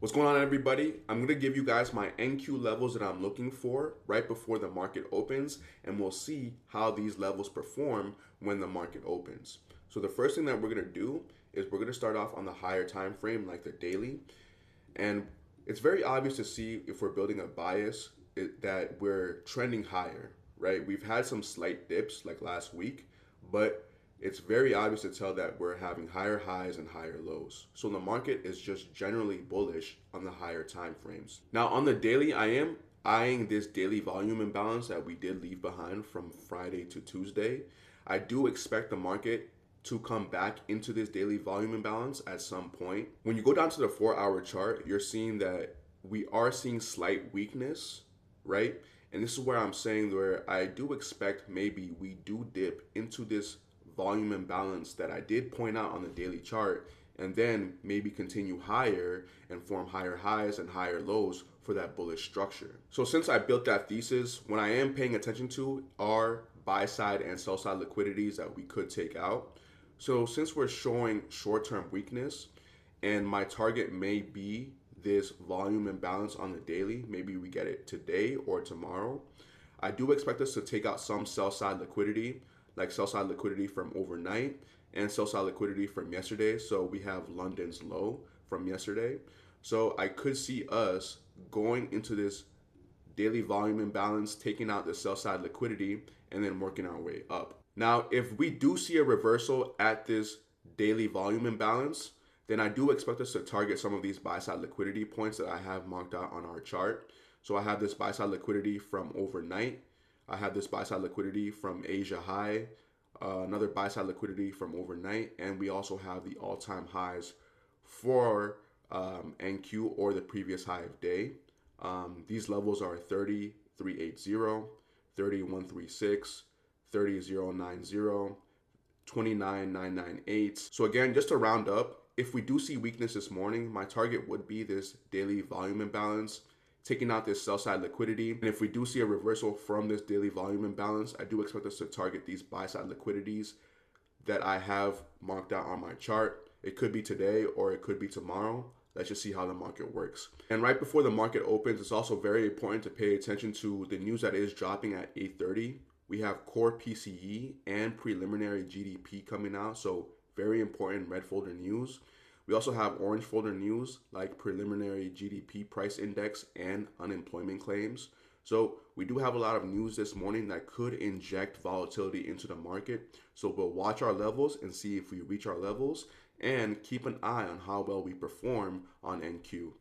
What's going on, everybody? I'm going to give you guys my NQ levels that I'm looking for right before the market opens, and we'll see how these levels perform when the market opens. So the first thing that we're going to do is we're going to start off on the higher time frame, like the daily, and it's very obvious to see if we're building a bias that we're trending higher, right? We've had some slight dips like last week, but it's very obvious to tell that we're having higher highs and higher lows. So the market is just generally bullish on the higher time frames. Now on the daily, I am eyeing this daily volume imbalance that we did leave behind from Friday to Tuesday. I do expect the market to come back into this daily volume imbalance at some point. When you go down to the 4-hour chart, you're seeing that we are seeing slight weakness, right? And this is where I'm saying where I do expect maybe we do dip into this volume imbalance that I did point out on the daily chart, and then maybe continue higher and form higher highs and higher lows for that bullish structure. So since I built that thesis, what I am paying attention to are buy side and sell side liquidities that we could take out. So since we're showing short-term weakness and my target may be this volume imbalance on the daily, maybe we get it today or tomorrow, I do expect us to take out some sell side liquidity, like sell side liquidity from overnight and sell side liquidity from yesterday. So we have London's low from yesterday. So I could see us going into this daily volume imbalance, taking out the sell side liquidity, and then working our way up. Now, if we do see a reversal at this daily volume imbalance, then I do expect us to target some of these buy side liquidity points that I have marked out on our chart. So I have this buy side liquidity from overnight. I have this buy side liquidity from Asia high, another buy side liquidity from overnight, and we also have the all-time highs for NQ or the previous high of day. These levels are 30,380, 3136, 30,090, 29,998. So again, just to round up, if we do see weakness this morning, my target would be this daily volume imbalance, taking out this sell side liquidity. And if we do see a reversal from this daily volume imbalance, I do expect us to target these buy side liquidities that I have marked out on my chart. It could be today or it could be tomorrow. Let's just see how the market works. And right before the market opens, it's also very important to pay attention to the news that is dropping at 8:30. We have core PCE and preliminary GDP coming out, so very important red folder news. We also have orange folder news like preliminary GDP price index and unemployment claims. So we do have a lot of news this morning that could inject volatility into the market. So we'll watch our levels and see if we reach our levels and keep an eye on how well we perform on NQ.